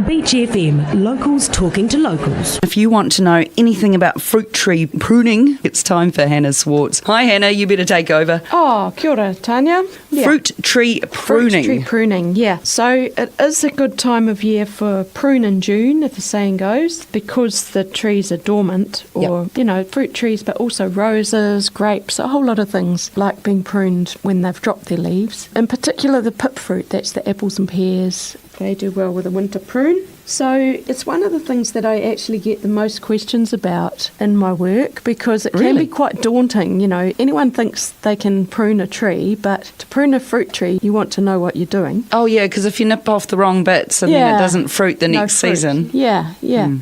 Beach FM, locals talking to locals. If you want to know anything about fruit tree pruning, it's time for Hannah Zwartz. Hi Hannah, you better take over. Oh, kia ora, Tanya. Yeah. Fruit tree pruning. Fruit tree pruning, yeah. So it is a good time of year for prune in June, if the saying goes, because the trees are dormant, or, fruit trees, but also roses, grapes, a whole lot of things like being pruned when they've dropped their leaves. In particular, the pip fruit, that's the apples and pears. They do well with a winter prune. So it's one of the things that I actually get the most questions about in my work, because it can be quite daunting. Anyone thinks they can prune a tree, but to prune a fruit tree, you want to know what you're doing. Oh yeah, because if you nip off the wrong bits and then it doesn't fruit the next season. Yeah.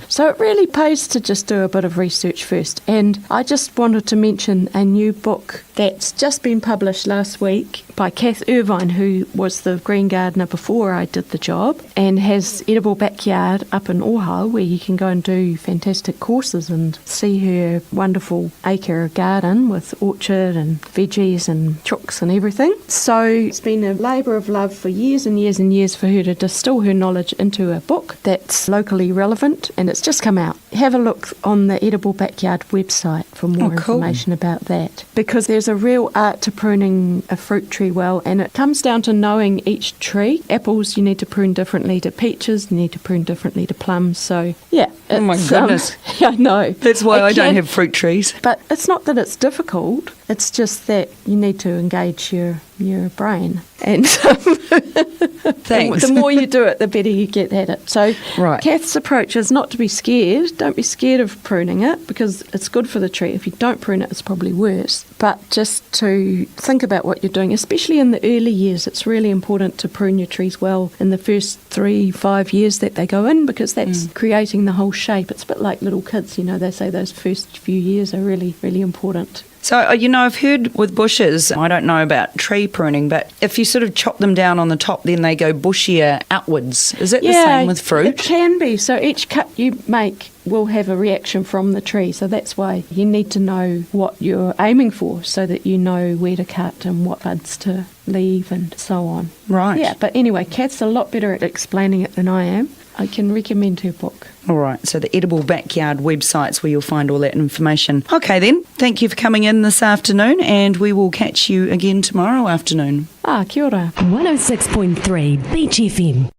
So it really pays to just do a bit of research first. And I just wanted to mention a new book that's just been published last week by Kath Irvine, who was the green gardener before I did the job, and has Edible Backyard up in Ohau, where you can go and do fantastic courses and see her wonderful acre garden with orchard and veggies and chooks and everything. So it's been a labour of love for years and years and years for her to distill her knowledge into a book that's locally relevant, and it's just come out. Have a look on the Edible Backyard website for more information about that, because there's a real art to pruning a fruit tree well, and it comes down to knowing each tree. Apples you need to prune differently to peaches, you need to prune differently to plums. So yeah, oh my goodness. I know, that's why I don't have fruit trees. But it's not that it's difficult, it's just that you need to engage your brain, and thanks. The more you do it, the better you get at it. So Kath's approach is not to be scared. Don't be scared of pruning it, because it's good for the tree. If you don't prune it, it's probably worse. But just to think about what you're doing, especially in the early years. It's really important to prune your trees well in the first 3-5 years that they go in, because that's creating the whole shape. It's a bit like little kids, they say those first few years are really, really important. So, I've heard with bushes, I don't know about tree pruning, but if you sort of chop them down on the top, then they go bushier outwards. Is it the same with fruit? It can be. So each cut you make will have a reaction from the tree. So that's why you need to know what you're aiming for, so that you know where to cut and what buds to leave and so on. Right. Yeah, but anyway, Kath's a lot better at explaining it than I am. I can recommend her book. All right, so the Edible Backyard website's where you'll find all that information. Okay then, thank you for coming in this afternoon, and we will catch you again tomorrow afternoon. Kia ora. 106.3 Beach FM.